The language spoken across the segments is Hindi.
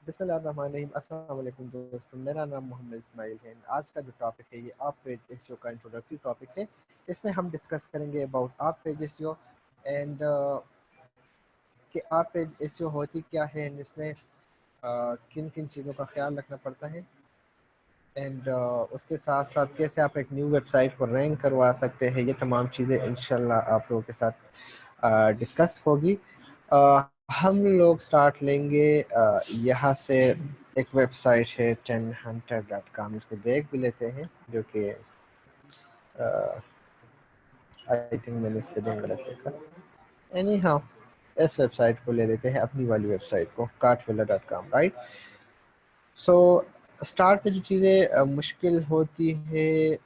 बिस्मिल्लाहिर्रहमानिर्रहीम। अस्सलाम वालेकुम दोस्तों, मेरा नाम मोहम्मद इस्माइल है। आज का जो टॉपिक है ये आप पेज एसईओ का इंट्रोडक्टरी टॉपिक है। इसमें हम डिस्कस करेंगे अबाउट आप पेज एसईओ एंड कि आप पेज एसईओ होती क्या है एंड इसमें किन किन चीज़ों का ख्याल रखना पड़ता है एंड उसके साथ साथ कैसे आप एक न्यू वेबसाइट को रैंक करवा सकते हैं। ये तमाम चीज़ें इंशाल्लाह आप लोगों के साथ डिस्कस होगी। हम लोग स्टार्ट लेंगे यहाँ से। एक वेबसाइट है 10hunter.com, इसको देख भी लेते हैं, जो कि आई थिंक मैंने स्पेलिंग गलत लिखा। एनी हाउ इस वेबसाइट को ले लेते हैं, अपनी वाली वेबसाइट को cartwheeler.com, राइट। सो स्टार्ट पे जो चीज़ें मुश्किल होती है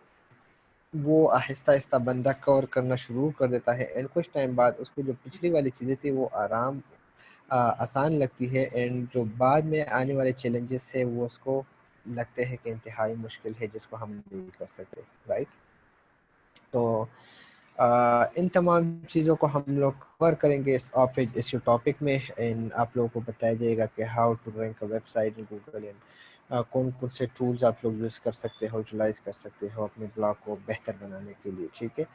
वो आहिस्ता आहिस्ता बंदा कवर करना शुरू कर देता है एंड कुछ टाइम बाद उसको जो पिछली वाली चीज़ें थी वो आसान लगती है एंड जो बाद में आने वाले चैलेंजेस है वो उसको लगते हैं कि इंतहाई मुश्किल है, जिसको हम नहीं कर सकते, राइट। तो इन तमाम चीज़ों को हम लोग कवर करेंगे इस टॉपिक में एंड आप लोगों को बताया जाएगा कि how to rank a website in Google and कौन कौन से टूल्स आप लोग यूज़ कर सकते हो, यूटिलाइज कर सकते हो अपने ब्लॉग को बेहतर बनाने के लिए, ठीक है।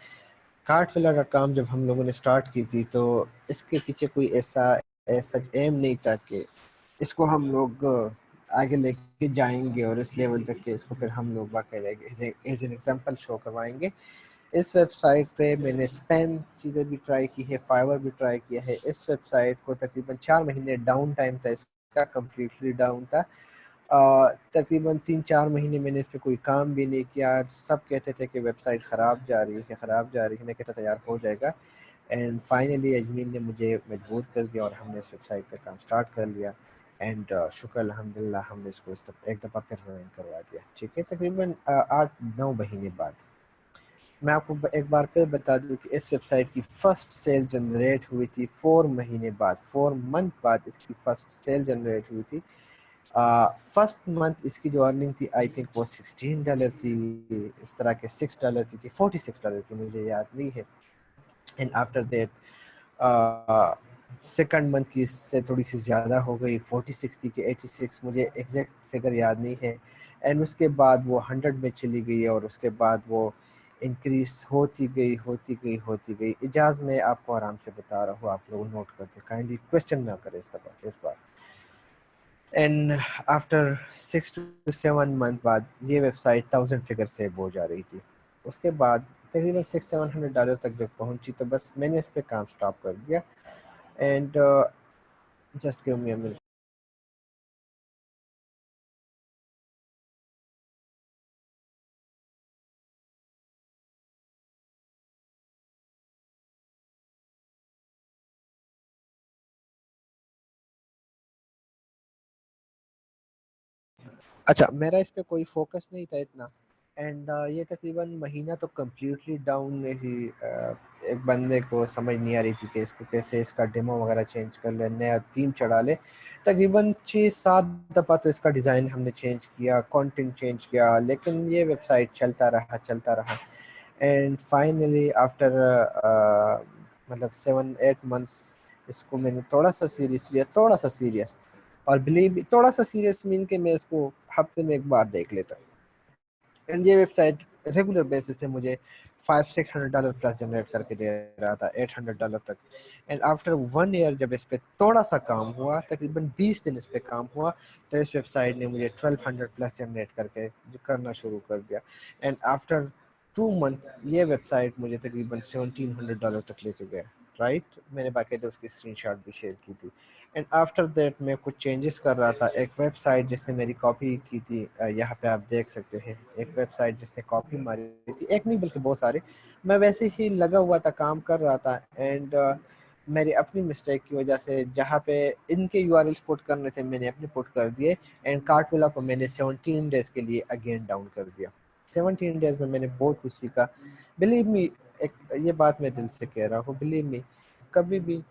cartwheeler.com जब हम लोगों ने स्टार्ट की थी तो इसके पीछे कोई ऐसा एम नहीं था कि इसको हम लोग आगे लेके जाएंगे और इस लेवल तक के इसको फिर हम लोग बाकायदा एज एन एग्जाम्पल शो करवाएंगे। इस वेबसाइट पे मैंने स्पैम चीज़ें भी ट्राई की है, फाइवर भी ट्राई किया है। इस वेबसाइट को तकरीबन 4 महीने डाउन टाइम था, इसका कम्प्लीटली डाउन था। तकरीबन 3-4 महीने मैंने इस पर कोई काम भी नहीं किया। सब कहते थे कि वेबसाइट ख़राब जा रही है, ख़राब जा रही है। मैं कहता था यार हो जाएगा एंड फाइनली अजमीन ने मुझे मजबूर कर दिया और हमने इस वेबसाइट पर काम स्टार्ट कर लिया एंड शुक्र अल्हम्दुलिल्लाह हमने इसको एक दफ़ा फिर रन करवा दिया, ठीक है। तकरीबन 8-9 महीने बाद मैं आपको एक बार फिर बता दूं कि इस वेबसाइट की फ़र्स्ट सेल जनरेट हुई थी 4 महीने बाद, 4 मंथ बाद इसकी फ़र्स्ट सेल जनरेट हुई थी। फर्स्ट मंथ इसकी जो अर्निंग थी आई थिंक वो $16 थी, इस तरह के $6 थी कि $46 थी, मुझे याद नहीं है। And after that second month की इससे थोड़ी सी ज़्यादा हो गई, 46 थी कि 86, मुझे एग्जैक्ट फिगर याद नहीं है। एंड उसके बाद वो 100 में चली गई और उसके बाद वो इंक्रीज होती गई। इजाज़ मैं आपको आराम से बता रहा हूँ, आप लोग नोट करते, काइंडली क्वेश्चन ना करें इस बार। एंड आफ्टर 6 to 7 मंथ बाद ये वेबसाइट 1000 फिगर से हो जा रही थी। उसके बाद तकरीबन $600-700 तक जब पहुंची तो बस मैंने इस पे काम स्टॉप कर दिया and just give me a minute. अच्छा, मेरा इस पे कोई फोकस नहीं था इतना एंड ये तकरीबन महीना तो कम्प्लीटली डाउन ही। एक बंदे को समझ नहीं आ रही थी कि इसको कैसे इसका डेमो वगैरह चेंज कर ले, नया थीम चढ़ा ले। तकरीबन 6-7 दफ़ा तो इसका डिज़ाइन हमने चेंज किया, कंटेंट चेंज किया, लेकिन ये वेबसाइट चलता रहा एंड फाइनली आफ्टर मतलब 7-8 मंथ्स इसको मैंने थोड़ा सा सीरियस लिया, थोड़ा सा सीरियस। और बिलीव थोड़ा सा सीरियस मीन के मैं इसको हफ्ते में एक बार देख लेता हूँ एंड ये वेबसाइट रेगुलर बेसिस पे मुझे $500-600 प्लस जनरेट करके दे रहा था, $800 तक। एंड आफ्टर 1 ईयर जब इस पे थोड़ा सा काम हुआ, तकरीबन 20 दिन इस पे काम हुआ, तो इस वेबसाइट ने मुझे 1200 प्लस जनरेट करके करना शुरू कर दिया। एंड आफ्टर 2 मंथ ये वेबसाइट मुझे तकरीबन $1700 तक लेके गया, राइट। मैंने बाकायदा उसकी स्क्रीनशॉट भी शेयर की थी। एंड आफ्टर दैट मैं कुछ चेंजेस कर रहा था। एक वेबसाइट जिसने मेरी कॉपी की थी, यहाँ पे आप देख सकते हैं, एक वेबसाइट जिसने कॉपी मारी थी, एक नहीं बल्कि बहुत सारे। मैं वैसे ही लगा हुआ था, काम कर रहा था एंड मेरी अपनी मिस्टेक की वजह से जहाँ पे इनके यूआरएल्स पुट करने थे मैंने अपने पुट कर दिए एंड कार्टविला को मैंने 17 डेज के लिए अगेन डाउन कर दिया। 17 डेज में मैंने बहुत कुछ सीखा, बिलीव मी। एक ये बात मैं दिल से कह रहा हूँ, बिलीव मी, कभी भी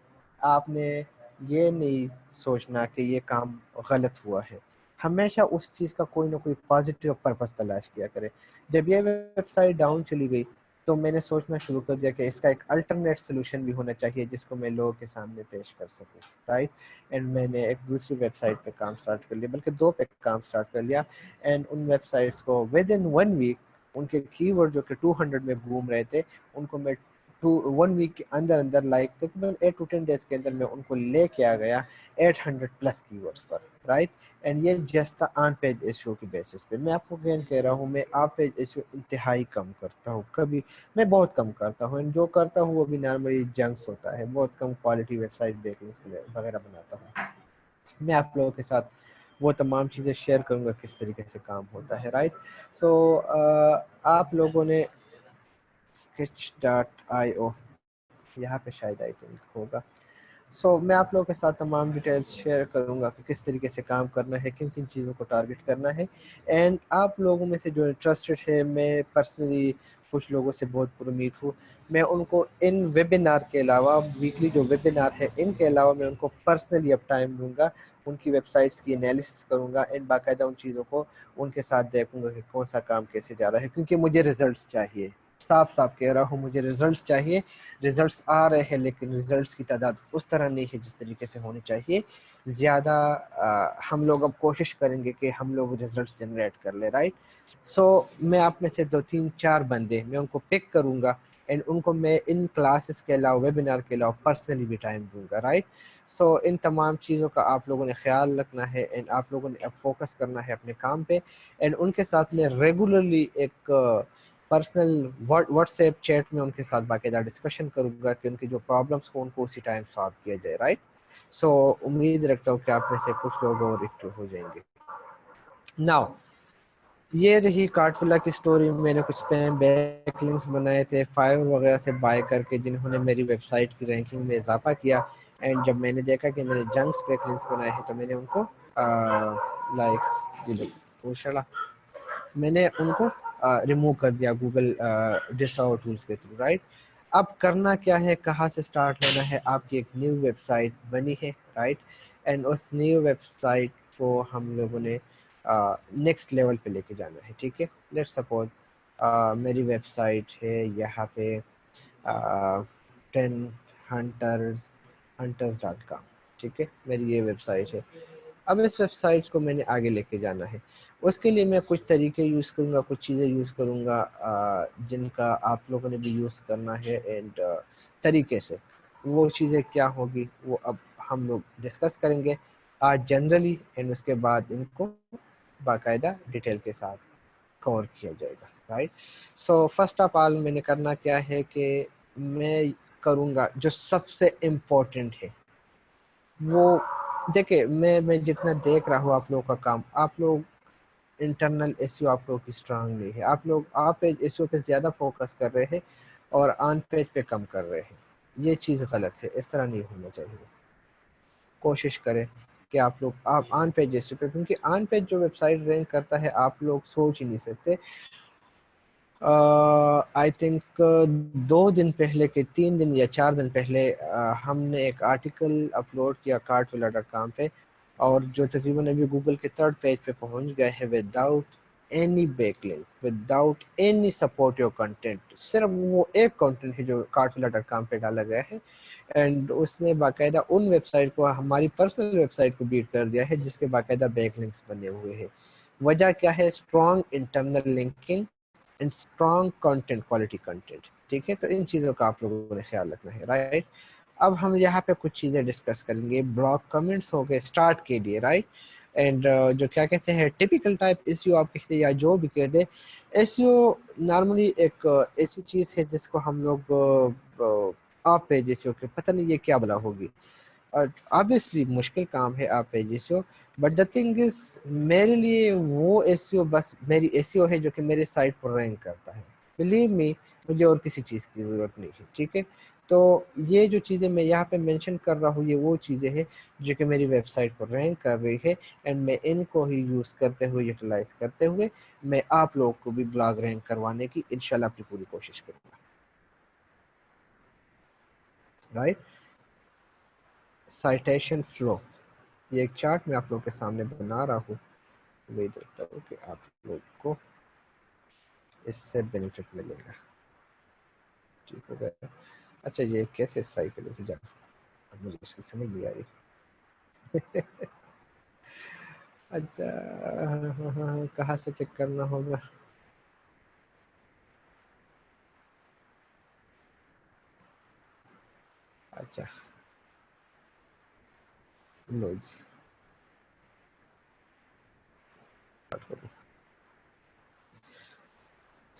आपने ये नहीं सोचना कि ये काम गलत हुआ है। हमेशा उस चीज़ का कोई ना कोई पॉजिटिव पर्पस तलाश किया करें। जब ये वेबसाइट डाउन चली गई तो मैंने सोचना शुरू कर दिया कि इसका एक अल्टरनेट सोल्यूशन भी होना चाहिए जिसको मैं लोगों के सामने पेश कर सकूं, राइट। एंड मैंने एक दूसरी वेबसाइट पे काम स्टार्ट कर लिया, बल्कि दो पे काम स्टार्ट कर लिया। एंड उन वेबसाइट्स को विद इन 1 वीक, उनके कीवर्ड जो कि 200 में घूम रहे थे, उनको मैं 1 वीक के अंदर अंदर, लाइक तकरीबन 8 to 10 डेज के अंदर मैं उनको लेके आ गया 800 प्लस कीवर्ड्स पर, राइट। एंड ये जस्ट था ऑन पेज एसईओ की बेसिस पे। मैं आपको अगेन कह रहा हूँ, मैं ऑफ पेज एसईओ इंतहाई कम करता हूँ, कभी मैं बहुत कम करता हूँ, एंड जो करता हूँ वो भी नॉर्मली जंक्स होता है, बहुत कम क्वालिटी वेबसाइट बैकलिंक्स वगैरह बनाता हूँ। मैं आप लोगों के साथ वो तमाम चीज़ें शेयर करूँगा किस तरीके से काम होता है, राइट। सो आप लोगों ने sketch.io, यहाँ पे शायद आई थिंक होगा। मैं आप लोगों के साथ तमाम डिटेल्स शेयर करूंगा कि किस तरीके से काम करना है, किन किन चीज़ों को टारगेट करना है। एंड आप लोगों में से जो इंटरेस्टेड है, मैं पर्सनली कुछ लोगों से बहुत उम्मीद हूँ, मैं उनको इन वेबिनार के अलावा, वीकली जो वेबिनार है इनके अलावा, मैं उनको पर्सनली अब टाइम दूंगा, उनकी वेबसाइट्स की एनालिसिस करूंगा एंड बाकायदा उन चीज़ों को उनके साथ देखूंगा कि कौन सा काम कैसे जा रहा है, क्योंकि मुझे रिजल्ट्स चाहिए। साफ साफ कह रहा हूँ, मुझे रिजल्ट्स चाहिए। रिजल्ट्स आ रहे हैं लेकिन रिजल्ट्स की तादाद उस तरह नहीं है जिस तरीके से होनी चाहिए। ज़्यादा हम लोग अब कोशिश करेंगे कि हम लोग रिजल्ट्स जनरेट कर ले, राइट। मैं आप में से 2 3 4 बंदे मैं उनको पिक करूँगा एंड उनको मैं इन क्लासेस के अलावा, वेबिनार के अलावा पर्सनली भी टाइम दूंगा, राइट। इन तमाम चीज़ों का आप लोगों ने ख्याल रखना है एंड आप लोगों ने अब फोकस करना है अपने काम पे। एंड उनके साथ में रेगुलरली एक पर्सनल व्हाट्सएप चैट में उनके साथ बाकायदा डिस्कशन करूंगा कि उनकी जो प्रॉब्लम्स हो उनको उसी टाइम सॉल्व किया जाए, राइट। उम्मीद रखता हूँ कि आप में से कुछ लोग और एक्टिव हो जाएंगे। नाउ ये रही कार्टविला की स्टोरी। मैंने कुछ स्पैम बैकलिंक्स बनाए थे फाइवर वगैरह से बाय करके, जिन्होंने मेरी वेबसाइट की रैंकिंग में इजाफा किया। एंड जब मैंने देखा कि मैंने जंक्स बैकलिंक्स बनाए हैं तो मैंने उनको लाइक मैंने उनको रिमूव कर दिया गूगल डिस्कवर टूल्स के थ्रू, राइट। अब करना क्या है, कहाँ से स्टार्ट होना है, आपकी एक न्यू वेबसाइट बनी है, राइट। एंड उस न्यू वेबसाइट को हम लोगों ने नेक्स्ट लेवल पे लेके जाना है, ठीक है। लेट्स सपोज मेरी वेबसाइट है यहाँ पे 10hunters.com, ठीक है, मेरी ये वेबसाइट है। अब इस वेबसाइट को मैंने आगे लेके जाना है। उसके लिए मैं कुछ तरीके यूज़ करूँगा, कुछ चीज़ें यूज़ करूँगा जिनका आप लोगों ने भी यूज़ करना है। एंड तरीके से वो चीज़ें क्या होगी वो अब हम लोग डिस्कस करेंगे आज जनरली, एंड उसके बाद इनको बाकायदा डिटेल के साथ कवर किया जाएगा, राइट। फर्स्ट ऑफ ऑल मैंने करना क्या है कि मैं करूँगा जो सबसे इम्पोर्टेंट है वो, देखिए मैं जितना देख रहा हूँ आप लोगों का काम, आप लोग इंटरनल एसईओ आप लोगों की स्ट्रांग नहीं है, आप लोग आप पेज एसईओ पे ज़्यादा फोकस कर रहे हैं और ऑन पेज पे कम कर रहे हैं। ये चीज़ गलत है, इस तरह नहीं होना चाहिए। कोशिश करें कि आप लोग आप ऑन पेज एसईओ पे, क्योंकि ऑन पेज जो वेबसाइट रैंक करता है आप लोग सोच ही नहीं सकते। आई थिंक 2 दिन पहले के 3 दिन या 4 दिन पहले हमने एक आर्टिकल अपलोड किया cartwilla.com पे, और जो तकरीबन अभी गूगल के 3rd पेज पे पहुंच गया है without any backlink, without any supportive content. सिर्फ वो एक कंटेंट है जो cartwilla.com पे डाला गया है, एंड उसने बाकायदा उन वेबसाइट को, हमारी पर्सनल वेबसाइट को बीट कर दिया है जिसके बाकायदा बैकलिंक्स बने हुए हैं। वजह क्या है? Strong internal linking and strong content, quality content, ठीक है। तो इन चीज़ों का आप लोगों ने ख्याल रखना है, राइट। अब हम यहाँ पे कुछ चीज़ें डिस्कस करेंगे। ब्लॉग कमेंट्स हो गए स्टार्ट के लिए, राइट। एंड जो क्या कहते हैं टिपिकल टाइप एसईओ आप कहते हैं या जो भी कहते हैं, एसईओ नॉर्मली एक ऐसी चीज़ है जिसको हम लोग आप पे जैसे पता नहीं ये क्या भला होगी, और ऑब्वियसली मुश्किल काम है आप पे SEO. But the thing is, मेरे लिए वो एसईओ बस मेरी एसईओ है जो कि मेरे साइट पर रैंक करता है। बिलीव मी, मुझे और किसी चीज़ की ज़रूरत नहीं है, ठीक है। तो ये जो चीज़ें मैं यहाँ पे मेंशन कर रहा हूँ ये वो चीज़ें हैं जो कि मेरी वेबसाइट पर रैंक कर रही है, एंड मैं इनको ही यूज़ करते हुए, यूटिलाइज करते हुए, मैं आप लोगों को भी ब्लॉग रैंक करवाने की इंशाल्लाह अपनी पूरी कोशिश करूँगा, राइट। साइटेशन फ्लो, ये एक चार्ट मैं आप लोगों के सामने बना रहा हूँ। उम्मीद रखता हूँ कि आप लोग को इससे बेनिफिट मिलेगा। ठीक हो गया। अच्छा ये कैसे साइकिल हो जा, अब मुझे इसकी समझ नहीं आ रही। अच्छा हाँ, हाँ, हाँ, कहाँ से चेक करना होगा? अच्छा लो जी।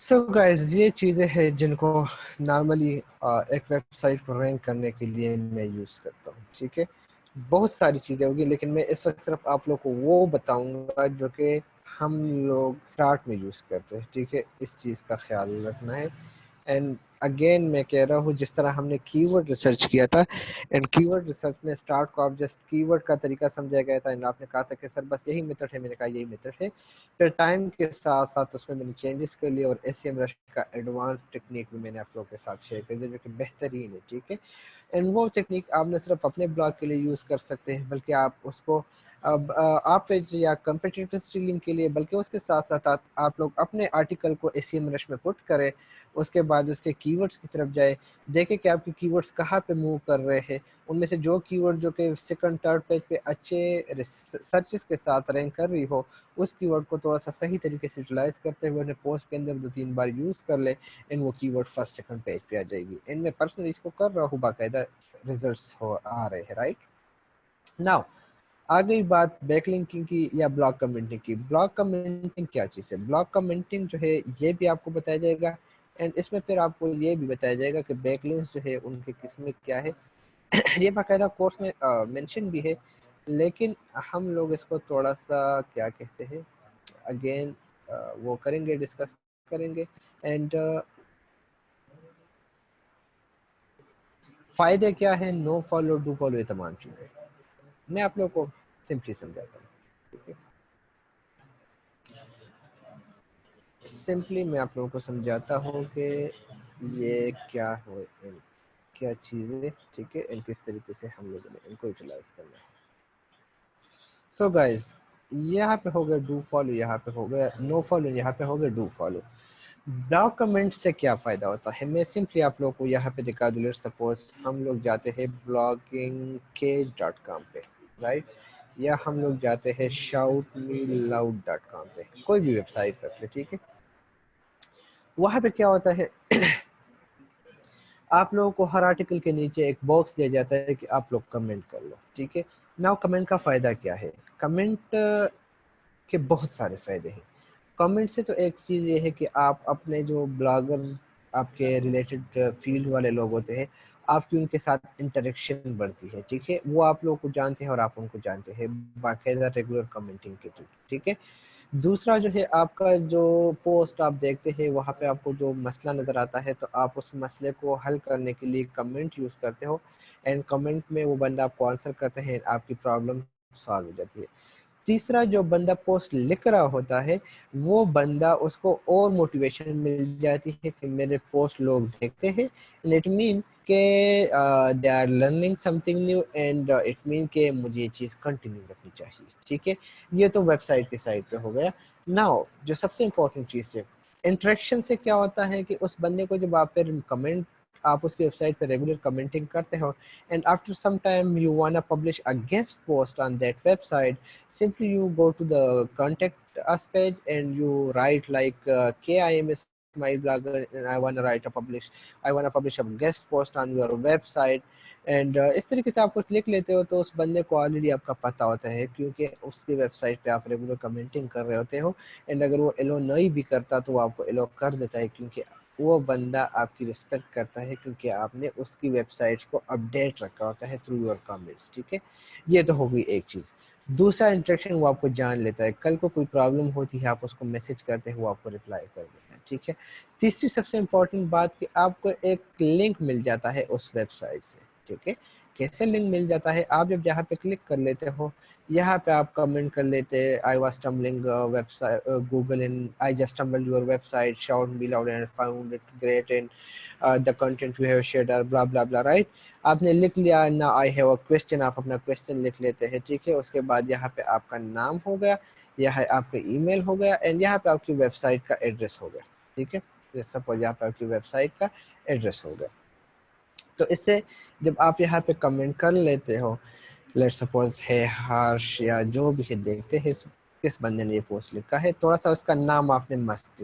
सो गाइस ये चीज़ें हैं जिनको नॉर्मली एक वेबसाइट को रैंक करने के लिए मैं यूज़ करता हूँ, ठीक है। बहुत सारी चीज़ें होगी लेकिन मैं इस वक्त सिर्फ आप लोग को वो बताऊंगा जो कि हम लोग स्टार्ट में यूज़ करते हैं, ठीक है। इस चीज़ का ख्याल रखना है। एंड अगेन मैं कह रहा हूँ जिस तरह हमने कीवर्ड रिसर्च किया था, एंड कीवर्ड रिसर्च में स्टार्ट को आप जस्ट कीवर्ड का तरीका समझा गया था, एंड आपने कहा था कि सर बस यही मेथड है, मैंने कहा यही मेथड है। फिर टाइम के साथ साथ उसमें मैंने चेंजेस कर लिए और एसईएम रश का एडवांस टेक्निक भी मैंने आप लोगों के साथ शेयर कर दिया जो कि बेहतरीन है, ठीक है। एंड वो टेक्निक आप न सिर्फ अपने ब्लॉग के लिए यूज़ कर सकते हैं बल्कि आप उसको अब आप पेज या कंपटीटिव स्टिलिंग के लिए, बल्कि उसके साथ साथ आप लोग अपने आर्टिकल को एसईएम रश में पुट करें। उसके बाद उसके कीवर्ड्स की तरफ जाए, देखें कि आपके कीवर्ड्स कहाँ पे मूव कर रहे हैं। उनमें से जो कीवर्ड जो कि सेकंड थर्ड पेज पे अच्छे सर्चेस के साथ रैंक कर रही हो, उस कीवर्ड को थोड़ा सा सही तरीके से यूटिलाइज करते हुए उन्हें पोस्ट के अंदर 2-3 बार यूज़ कर ले, एंड वो कीवर्ड फर्स्ट सेकंड पेज पे आ जाएगी। एंड मैं पर्सनली इसको कर रहा हूँ, बाकायदा रिजल्ट्स हो आ रहे हैं, राइट। नाउ आ गई बात बैकलिंकिंग की या ब्लॉग कमेंटिंग की। ब्लॉग कमेंटिंग क्या चीज़ है? ब्लॉग कमेंटिंग जो है ये भी आपको बताया जाएगा, एंड इसमें फिर आपको ये भी बताया जाएगा कि बैकलिंक्स जो है उनकी किस्में क्या है। ये बाकायदा कोर्स में मेंशन भी है, लेकिन हम लोग इसको थोड़ा सा क्या कहते हैं, अगेन वो करेंगे, डिस्कस करेंगे। एंड फायदे क्या है, नो फॉलो डू फॉलो, ये तमाम चीज़ें मैं आप लोगों को सिंपली समझाता हूँ, ठीक है। सिंपली मैं आप लोगों को समझाता हूँ कि ये क्या हो, क्या चीज़ें, ठीक है, एंड किस तरीके से हम लोगों ने इनको यूटिलाइज करना है। सो गाइस यहाँ पे हो गया डू फॉलो, यहाँ पे हो गया नो फॉलो, यहाँ पे हो गया डू फॉलो। ब्लॉग कमेंट से क्या फ़ायदा होता है, मैं सिंपली आप लोगों को यहाँ पे दिखा दूँ। सपोज हम लोग जाते हैं bloggingcage.com पे, राइट, या हम लोग जाते हैं shoutmeloud.com पे, कोई भी वेबसाइट रख ले, ठीक है। वहाँ पे क्या होता है, आप लोगों को हर आर्टिकल के नीचे एक बॉक्स दिया जाता है कि आप लोग कमेंट कर लो, ठीक है। नाउ कमेंट का फ़ायदा क्या है? कमेंट के बहुत सारे फ़ायदे हैं। कमेंट से तो एक चीज़ ये है कि आप अपने जो ब्लॉगर, आपके रिलेटेड फील्ड वाले लोग होते हैं, आपकी उनके साथ इंटरेक्शन बढ़ती है, ठीक है। वो आप लोगों को जानते हैं और आप उनको जानते हैं बाकायदा रेगुलर कमेंटिंग के थ्रू, ठीक है। दूसरा जो है, आपका जो पोस्ट आप देखते हैं वहाँ पे आपको जो मसला नज़र आता है तो आप उस मसले को हल करने के लिए कमेंट यूज़ करते हो, एंड कमेंट में वो बंदा आपको आंसर करते हैं, आपकी प्रॉब्लम सॉल्व हो जाती है। तीसरा, जो बंदा पोस्ट लिख रहा होता है वो बंदा, उसको और मोटिवेशन मिल जाती है कि मेरे पोस्ट लोग देखते हैं, एंड इट मीन के they are learning something new, and it mean के मुझे ये चीज़ कंटिन्यू रखनी चाहिए, ठीक है। ये तो वेबसाइट की साइड पे हो गया। नाउ जो सबसे इम्पोर्टेंट चीज़ है, इंटरेक्शन से क्या होता है कि उस बंदे को जब आप फिर कमेंट, आप उसकी वेबसाइट पे रेगुलर कमेंटिंग करते हो, and after some time you wanna publish a guest post on that website, simply you go to the contact us page and you write like KIM is my blogger and I wanna publish a guest post on your website, and इस तरीके से आप कुछ लिख लेते हो तो उस बंदे को ऑलरेडी आपका पता होता है, क्योंकि उसकी वेबसाइट पे आप रेगुलर कमेंटिंग कर रहे होते हो, एंड अगर वो एलो नहीं भी करता तो वो आपको एलो कर देता है, क्योंकि वो बंदा आपकी रिस्पेक्ट करता है, क्योंकि आपने उसकी वेबसाइट को अपडेट रखा होता है थ्रू योर कमेंट्स, ठीक है। ये तो हो गई एक चीज़। दूसरा इंटरेक्शन, वो आपको जान लेता है, कल को कोई प्रॉब्लम होती है आप उसको मैसेज करते हैं, वो आपको रिप्लाई कर देता है, ठीक है। तीसरी सबसे इम्पोर्टेंट बात कि आपको एक लिंक मिल जाता है उस वेबसाइट से, ठीक है। कैसे लिंक मिल जाता है? आप जब यहाँ पे क्लिक कर लेते हो, यहाँ पे आप कमेंट कर लेते हैं, I was stumbling website Google in, I just stumbled your website, shout me loud and found it great, and the content you have shared are blah blah blah, right. आपने लिख लिया ना, आई हैव अ क्वेश्चन, आप अपना क्वेश्चन लिख लेते हैं, ठीक है। उसके बाद यहाँ पे आपका नाम हो गया, यह है आपका ईमेल हो गया, एंड यहाँ पे आपकी वेबसाइट का एड्रेस हो गया, ठीक है। सपोज यहाँ पे आपकी वेबसाइट का एड्रेस होगा। तो इससे जब आप यहाँ पे कमेंट कर लेते हो, लेट सपोज है हर्ष या जो भी है, देखते हैं किस बंदे ने ये पोस्ट लिखा है, थोड़ा सा उसका नाम आपने मस्त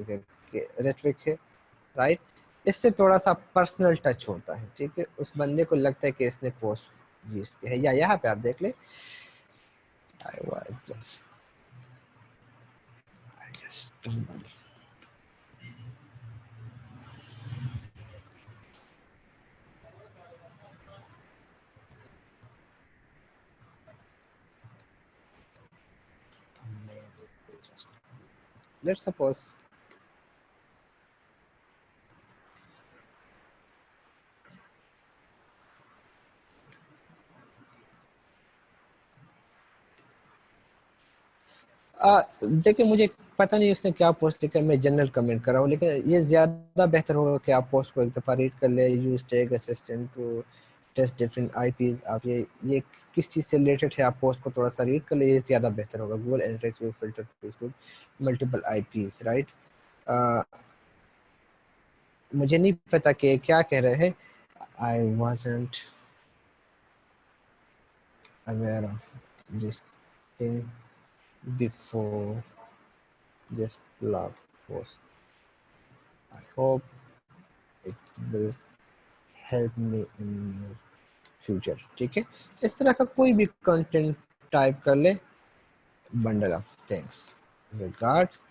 ऋत्विक है, राइट। इससे थोड़ा सा पर्सनल टच होता है, ठीक है, उस बंदे को लगता है कि इसने पोस्ट जी इसके है। या यहाँ पे आप देख ले, I just stumbled. Let's suppose देखिए, मुझे पता नहीं उसने क्या पोस्ट लिखा है, मैं जनरल कमेंट कर रहा हूँ, लेकिन ये ज़्यादा बेहतर होगा कि आप पोस्ट को एक दफ़ा रीड कर ले। Use tag assistant to test different IPs. आप ये किस चीज़ से रिलेटेड है, आप पोस्ट को थोड़ा सा रीड कर ले, ये ज़्यादा बेहतर होगा। Google Analytics will filter to exclude multiple IPs, right. मुझे नहीं पता कि क्या कह रहे हैं। I wasn't aware of this thing before this blog post. I hope it will help me in future, ठीक है। इस तरह का कोई भी कंटेंट टाइप कर ले, बंडल ऑफ थैंक्स रिगार्ड्स।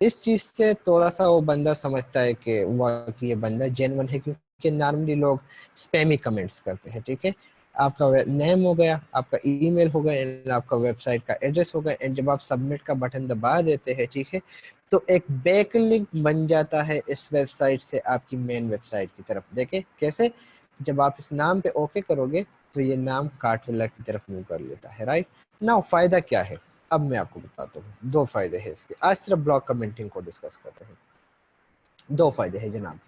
इस चीज से थोड़ा सा वो बंदा समझता है कि वाकई ये बंदा जेन्युइन है, क्योंकि नॉर्मली लोग स्पैमी कमेंट्स करते हैं, ठीक है। आपका नेम हो गया, आपका ईमेल हो गया, एंड आपका वेबसाइट का एड्रेस हो गया, एंड जब आप सबमिट का बटन दबा देते हैं, ठीक है, तो एक बैक लिंक बन जाता है इस वेबसाइट से आपकी मेन वेबसाइट की तरफ। देखें कैसे, जब आप इस नाम पे ओके करोगे तो ये नाम कार्टविला की तरफ मूव कर लेता है, राइट। नाउ फायदा क्या है, अब मैं आपको बताता हूँ। दो फायदे हैं इसके। आज सिर्फ ब्लॉग कमेंटिंग को डिस्कस करते हैं। दो फायदे हैं जनाब।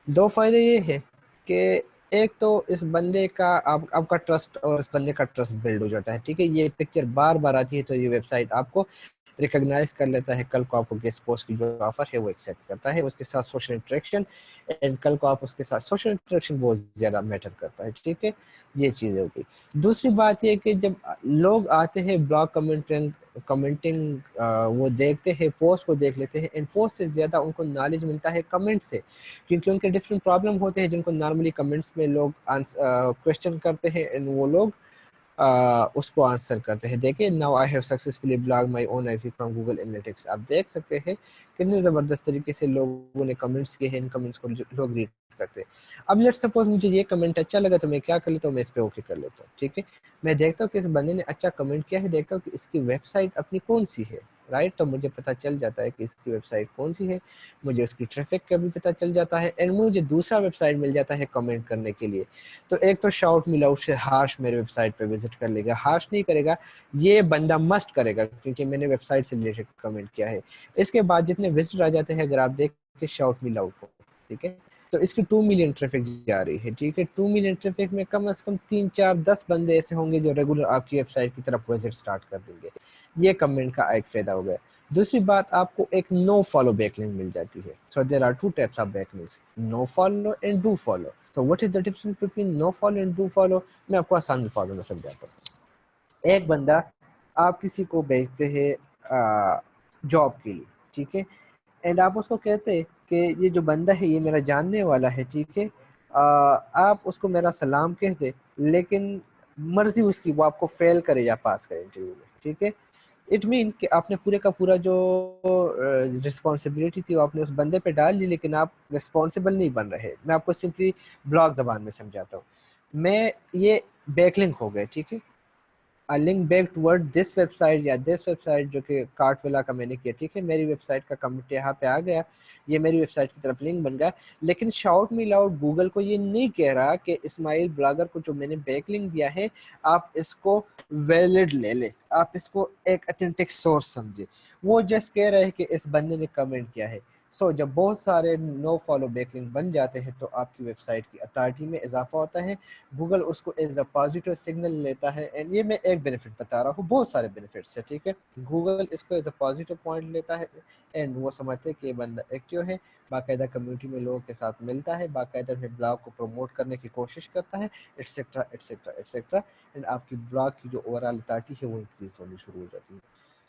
दो फायदे ये है कि एक तो इस बंदे का आपका ट्रस्ट और इस बंदे का ट्रस्ट बिल्ड हो जाता है, ठीक है। ये पिक्चर बार बार आती है तो ये वेबसाइट आपको रिकॉग्नाइज कर लेता है। कल को आपको गेस्ट पोस्ट की जो ऑफर है वो एक्सेप्ट करता है, उसके साथ सोशल इंटरेक्शन, एंड कल को आप उसके साथ सोशल इंटरेक्शन बहुत ज़्यादा मैटर करता है, ठीक है। ये चीज़ हो गई। दूसरी बात ये कि जब लोग आते हैं ब्लॉग कमेंटिंग वो देखते हैं, पोस्ट को देख लेते हैं, एंड पोस्ट से ज़्यादा उनको नॉलेज मिलता है कमेंट से, क्योंकि उनके डिफरेंट प्रॉब्लम होते हैं जिनको नॉर्मली कमेंट्स में लोग क्वेश्चन करते हैं, एंड वो लोग उसको आंसर करते हैं। देखिए, now I have successfully blog my own IP from Google analytics. आप देख सकते हैं कितने ज़बरदस्त तरीके से लोगों ने कमेंट्स किए हैं, इन कमेंट्स को लोग रीड करते हैं। अब लेट्स सपोज मुझे ये कमेंट अच्छा लगा तो मैं क्या कर लेता हूँ, मैं इस पर ओके कर लेता हूँ, ठीक है। मैं देखता हूँ कि इस बंदे ने अच्छा कमेंट किया है, देखता हूँ कि इसकी वेबसाइट अपनी कौन सी है, राइट। तो मुझे पता चल जाता है कि इसकी वेबसाइट कौन सी है, मुझे उसकी ट्रैफिक का भी पता चल जाता है, एंड मुझे दूसरा वेबसाइट मिल जाता है कमेंट करने के लिए। तो एक तो शाउट मिल आउट से हार्श मेरे वेबसाइट पे विजिट कर लेगा, हार्श नहीं करेगा, ये बंदा मस्ट करेगा क्योंकि मैंने वेबसाइट से रिलेटेड कमेंट किया है। इसके बाद जितने विजिटर आ जाते हैं, अगर आप देख के शाउट मिल आउट को, ठीक है, तो इसकी 2 मिलियन ट्रैफिक जा रही है, ठीक है। 2 मिलियन ट्रैफिक में कम से कम 3 4 10 बंदे ऐसे होंगे जो रेगुलर आपकी वेबसाइट की तरफ विजिट स्टार्ट कर देंगे। ये कमेंट का एक फायदा हो गया। दूसरी बात, आपको एक नो फॉलो बैकलिंक मिल जाती है। So there are two types of backlinks, no follow and do follow. तो what is the difference between no follow and do follow, मैं आपको आसान अल्फाजों में समझाता हूँ। एक बंदा, आप किसी को भेजते हैं जॉब के लिए, ठीक है, एंड आप उसको कहते हैं कि ये जो बंदा है ये मेरा जानने वाला है, ठीक है, आप उसको मेरा सलाम कह दे, लेकिन मर्जी उसकी, वो आपको फेल करे या पास करे इंटरव्यू में, ठीक है। इट मीन कि आपने पूरे का पूरा जो रिस्पॉन्सिबिलिटी थी वो आपने उस बंदे पे डाल ली, लेकिन आप रिस्पॉन्सिबल नहीं बन रहे। मैं आपको सिंपली ब्लॉग जबान में समझाता हूँ। मैं ये बैकलिंक हो गए, ठीक है, a link back toward this website या दिस वेबसाइट जो कि कार्टविला का मैंने किया, ठीक है। मेरी वेबसाइट का कमेंट यहाँ पे आ गया, ये मेरी वेबसाइट की तरफ लिंक बन गया, लेकिन शाउट मी लाउड गूगल को ये नहीं कह रहा कि इस्माइल ब्लॉगर को जो मैंने बैक लिंक दिया है आप इसको वैलिड ले ले, आप इसको एक ऑथेंटिक सोर्स समझे। वो जस्ट कह रहे हैं कि इस बंदे ने कमेंट किया है। सो जब बहुत सारे नो फॉलो बैकलिंक बन जाते हैं तो आपकी वेबसाइट की अथॉरिटी में इजाफा होता है। गूगल उसको एज अ पॉजिटिव सिग्नल लेता है। एंड ये मैं एक बेनिफिट बता रहा हूँ, बहुत सारे बेनिफिट्स है, ठीक है। गूगल इसको एज अ पॉजिटिव पॉइंट लेता है एंड वो समझते हैं कि ये बंदा एक्टिव है, बाकायदा कम्युनिटी में लोगों के साथ मिलता है, बाकायदा अपने ब्लॉग को प्रमोट करने की कोशिश करता है, एट्सेट्रा एट्सेट्रा एट्सेट्रा। एंड आपकी ब्लॉग की जो ओवरऑल अथॉरिटी है वो इंक्रीज होनी शुरू हो जाती है।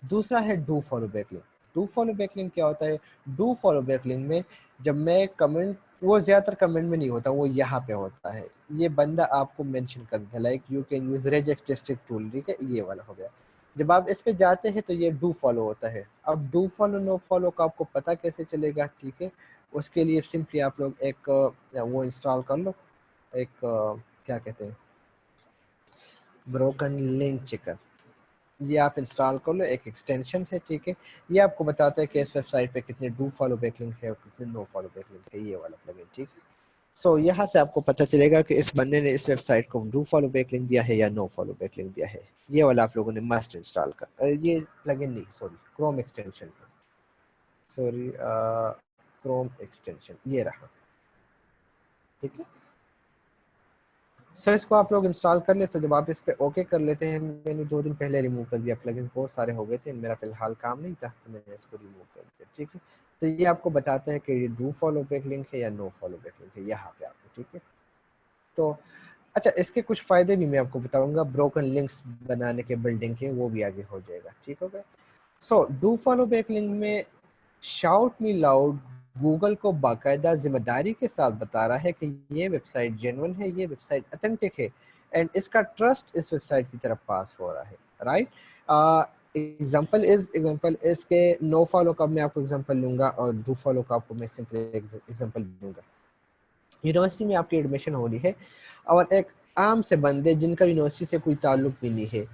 दूसरा है do follow backlink. Do follow backlink क्या होता है? डू फॉलो बैकलिंक में जब मैं कमेंट, वो ज़्यादातर कमेंट में नहीं होता, वो यहाँ पे होता है। ये बंदा आपको मेंशन कर देता है, like you can use reject testing tool, ठीक है, ये वाला हो गया। जब आप इस पे जाते हैं तो ये डू फॉलो होता है। अब डू फॉलो नो फॉलो का आपको पता कैसे चलेगा, ठीक है। उसके लिए सिंपली आप लोग एक वो इंस्टॉल कर लो, एक क्या कहते हैं, ब्रोकन लिंक चेकर। ये आप इंस्टॉल कर लो, एक एक्सटेंशन है, ठीक है। ये आपको बताता है कि इस वेबसाइट पे कितने डू फॉलो बैकलिंक है और कितने नो फॉलो बैकलिंक है, ये वाला प्लगइन, ठीक है। सो यहाँ से आपको पता चलेगा कि इस बंदे ने इस वेबसाइट को डू फॉलो बैकलिंक दिया है या नो फॉलो बैकलिंक दिया है। ये वाला आप लोगों ने मस्ट इंस्टॉल कर, ये प्लगइन नहीं, sorry, Chrome extension, sorry, Chrome extension ये रहा, ठीक है। सो इसको आप लोग इंस्टॉल कर लेते, तो जब आप इस पे ओके कर लेते हैं, मैंने 2 दिन पहले रिमूव कर दिया, प्लगइन बहुत सारे हो गए थे, मेरा फिलहाल काम नहीं था तो मैंने इसको रिमूव कर दिया, ठीक है। तो ये आपको बताते हैं कि ये डू फॉलो बैक लिंक है या नो फॉलो बैक लिंक है, यहाँ पे आपको, ठीक है। तो अच्छा, इसके कुछ फ़ायदे भी मैं आपको बताऊंगा, ब्रोकन लिंक्स बनाने के, बिल्डिंग के, वो भी आगे हो जाएगा, ठीक हो गया। So do follow back link में शाउट मी लाउड गूगल को बाकायदा जिम्मेदारी के साथ बता रहा है कि ये वेबसाइट जेन्युइन है, ये वेबसाइट ऑथेंटिक है एंड इसका ट्रस्ट इस वेबसाइट की तरफ पास हो रहा है, राइट। एग्जांपल इसके नो फॉलो का मैं आपको एग्जांपल लूंगा और डू फॉलो का आपको मैं सिंपल एग्जांपल दूंगा। यूनिवर्सिटी में आपकी एडमिशन हो रही है और एक आम से बंदे जिनका यूनिवर्सिटी से कोई ताल्लुक भी नहीं है,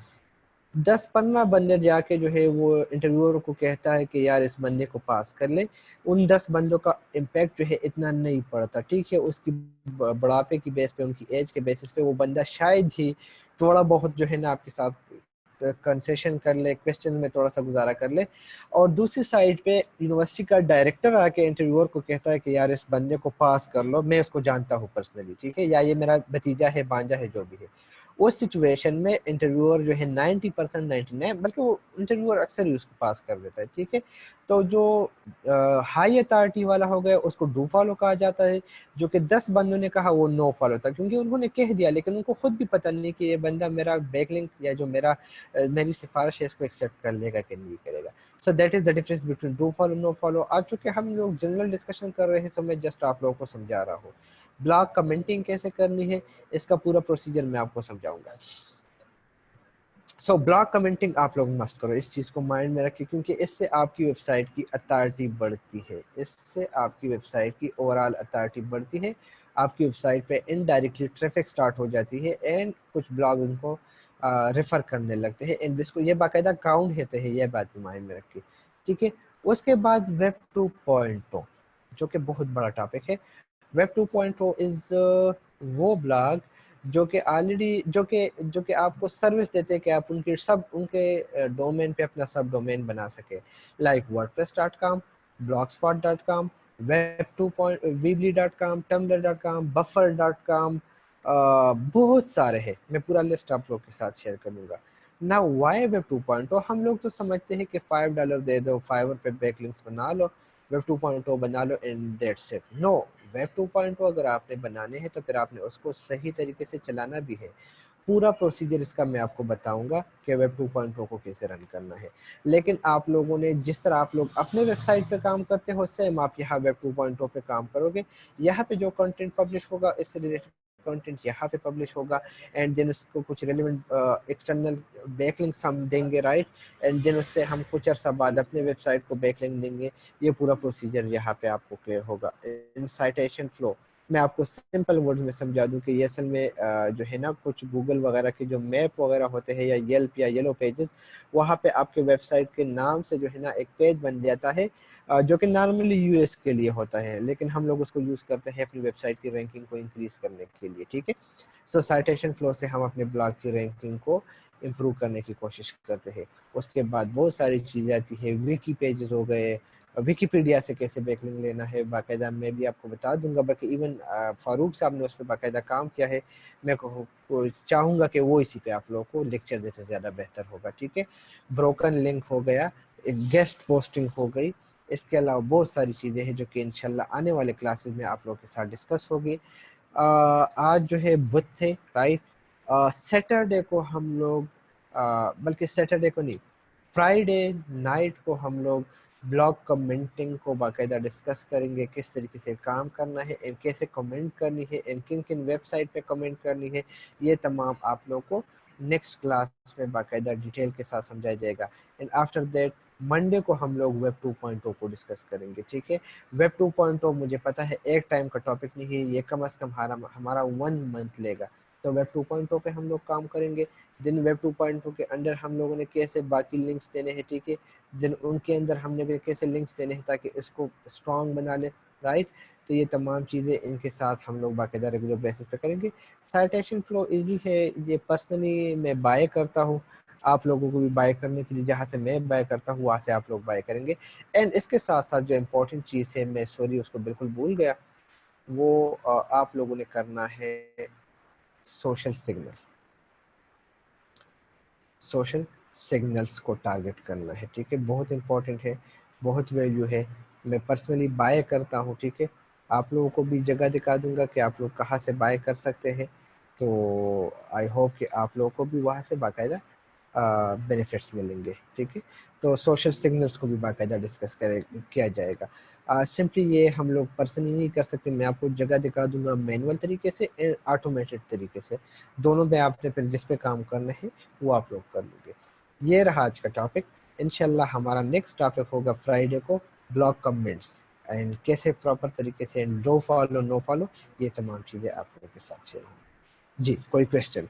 10-15 बंदे जाके जो है वो इंटरव्यूअर को कहता है कि यार इस बंदे को पास कर ले। उन 10 बंदों का इम्पैक्ट जो है इतना नहीं पड़ता, ठीक है। उसकी बढ़ापे की बेस पे, उनकी एज के बेसिस पे वो बंदा शायद ही थोड़ा बहुत जो है ना आपके साथ कंसेशन कर ले, क्वेश्चन में थोड़ा सा गुजारा कर ले। और दूसरी साइड पे यूनिवर्सिटी का डायरेक्टर आके इंटरव्यूअर को कहता है कि यार इस बंदे को पास कर लो, मैं उसको जानता हूँ पर्सनली, ठीक है, या ये मेरा भतीजा है, भांजा है, जो भी है। उस सिचुएशन में इंटरव्यूअर जो है 90%, 99, बल्कि वो इंटरव्यूअर अक्सर ही उसको पास कर देता है, ठीक है। तो जो हाई अथॉरिटी वाला हो गया उसको डू फॉलो कहा जाता है, जो कि 10 बंदों ने कहा वो नो फॉलो था, क्योंकि उन्होंने कह दिया लेकिन उनको खुद भी पता नहीं कि ये बंदा मेरा बैकलिंक या जो मेरा मेरी सिफारिश है इसको एक्सेप्ट कर लेगा कि नहीं करेगा। So that is the difference between do follow no follow. आज चूंकि हम लोग जनरल डिस्कशन कर रहे हैं तो मैं जस्ट आप लोगों को समझा रहा हूँ। ब्लॉग कमेंटिंग कैसे करनी है इसका पूरा प्रोसीजर मैं आपको समझाऊंगा। सो ब्लॉग कमेंटिंग आप लोग मस्त करो, इस चीज़ को माइंड में रखिए, क्योंकि इससे आपकी वेबसाइट की अथॉरिटी बढ़ती है, इससे आपकी वेबसाइट की ओवरऑल अथॉरिटी बढ़ती है, आपकी वेबसाइट पे इनडायरेक्टली ट्रैफिक स्टार्ट हो जाती है एंड कुछ ब्लॉग उनको रेफर करने लगते हैं एंड इसको ये बाकायदा काउंट होते हैं, ये बात भी माइंड में रखिए, ठीक है। उसके बाद वेब 2.0 जो कि बहुत बड़ा टॉपिक है। वेब 2.0 इज वो ब्लॉग जो कि ऑलरेडी जो कि आपको सर्विस देते हैं कि आप उनके डोमेन पे अपना सब डोमेन बना सके, like wordpress.com, blogspot.com, weebly.com, tumblr.com, buffer.com, बहुत सारे हैं, मैं पूरा लिस्ट आप लोग के साथ शेयर कर दूंगा ना। Why web 2.0? हम लोग तो समझते हैं कि $5 दे दो, फाइवर पे बैकलिंक्स बना लो, वेब 2.0 बना लो and that's it. No, web 2.0 अगर आपने बनाने हैं तो फिर आपने उसको सही तरीके से चलाना भी है। पूरा प्रोसीजर इसका मैं आपको बताऊंगा कि वेब 2.0 को कैसे रन करना है। लेकिन आप लोगों ने जिस तरह आप लोग अपने वेबसाइट पे काम करते हो सेम आप यहाँ वेब 2.0 पे काम करोगे। यहाँ पे जो कंटेंट पब्लिश होगा इससे रिलेटेड कंटेंट यहाँ पे पब्लिश होगा एंड देन उसको कुछ रेलिवेंट एक्सटर्नल बैकलिंक्स हम देंगे, राइट। एंड देन उससे हम कुछ अर्सा बाद अपने वेबसाइट को बैकलिंक देंगे। ये पूरा प्रोसीजर यहाँ पे आपको क्लियर होगा। इन साइटेशन फ्लो मैं आपको सिंपल वर्ड्स में समझा दूं कि ये असल में जो है ना कुछ गूगल वगैरह के जो मैप वगैरह होते हैं या येल्प या येलो पेजेस, वहाँ पे आपके वेबसाइट के नाम से जो है ना एक पेज बन जाता है जो कि नॉर्मली यूएस के लिए होता है, लेकिन हम लोग उसको यूज़ करते हैं अपनी वेबसाइट की रैंकिंग को इंक्रीज करने के लिए, ठीक है। सो साइटेशन फ्लो से हम अपने ब्लॉग की रैंकिंग को इम्प्रूव करने की कोशिश करते हैं। उसके बाद बहुत सारी चीज़ें आती है, विकी पेजेस हो गए, विकीपीडिया से कैसे बैकलिंक लेना है बाकायदा मैं भी आपको बता दूंगा, बल्कि इवन फारूक साहब ने उस पर बाकायदा काम किया है। मैं चाहूँगा कि वो इसी पे आप लोगों को लेक्चर देते ज़्यादा बेहतर होगा, ठीक है। ब्रोकन लिंक हो गया, एक गेस्ट पोस्टिंग हो गई, इसके अलावा बहुत सारी चीज़ें हैं जो कि इंशाल्लाह आने वाले क्लासेस में आप लोगों के साथ डिस्कस होगी। आज जो है बुध थे, राइट। सैटरडे को हम लोग बल्कि सैटरडे को नहीं, फ्राइडे नाइट को हम लोग ब्लॉग कमेंटिंग को बाकायदा डिस्कस करेंगे, किस तरीके से काम करना है एंड कैसे कमेंट करनी है एंड किन किन वेबसाइट पे कमेंट करनी है। ये तमाम आप लोगों को नेक्स्ट क्लास में बाकायदा डिटेल के साथ समझाया जाएगा। एंड आफ्टर दैट मंडे को हम लोग वेब 2.0 को डिस्कस करेंगे, ठीक है। वेब 2.0 मुझे पता है एक टाइम का टॉपिक नहीं है, ये कम अज़ कम हमारा 1 मंथ लेगा। तो वेब 2.0 पे हम लोग काम करेंगे। दिन वेब 2.2 के अंदर हम लोगों ने कैसे बाकी लिंक्स देने हैं, ठीक है। दिन उनके अंदर हमने भी कैसे लिंक्स देने हैं ताकि इसको स्ट्रॉन्ग बना ले, राइट। तो ये तमाम चीज़ें इनके साथ हम लोग बाकायदा रेगुलर बेसिस पे करेंगे। साइटेशन फ्लो इजी है, ये पर्सनली मैं बाय करता हूँ, आप लोगों को भी बाय करने के लिए जहाँ से मैं बाय करता हूँ वहाँ से आप लोग बाय करेंगे। एंड इसके साथ साथ जो इम्पोर्टेंट चीज़ है, मैं सॉरी उसको बिल्कुल भूल गया, वो आप लोगों ने करना है सोशल सिग्नल, सोशल सिग्नल्स को टारगेट करना है, ठीक है। बहुत इंपॉर्टेंट है, बहुत वैल्यू है, मैं पर्सनली बाय करता हूँ, ठीक है। आप लोगों को भी जगह दिखा दूंगा कि आप लोग कहाँ से बाय कर सकते हैं। तो आई होप कि आप लोगों को भी वहाँ से बाकायदा बेनिफिट्स मिलेंगे, ठीक है। तो सोशल सिग्नल्स को भी बाकायदा डिस्कस किया जाएगा। सिंपली ये हम लोग पर्सनली नहीं कर सकते, मैं आपको जगह दिखा दूंगा मैनुअल तरीके से, ऑटोमेटेड तरीके से, दोनों में आपने फिर जिस पे काम करना है वो आप लोग कर लोगे। ये रहा आज का टॉपिक। इंशाल्लाह हमारा नेक्स्ट टॉपिक होगा फ्राइडे को, ब्लॉग कमेंट्स एंड कैसे प्रॉपर तरीके से डो फॉलो नो फॉलो, ये तमाम चीज़ें आप लोगों के साथ शेयर होंगी। जी, कोई क्वेश्चन?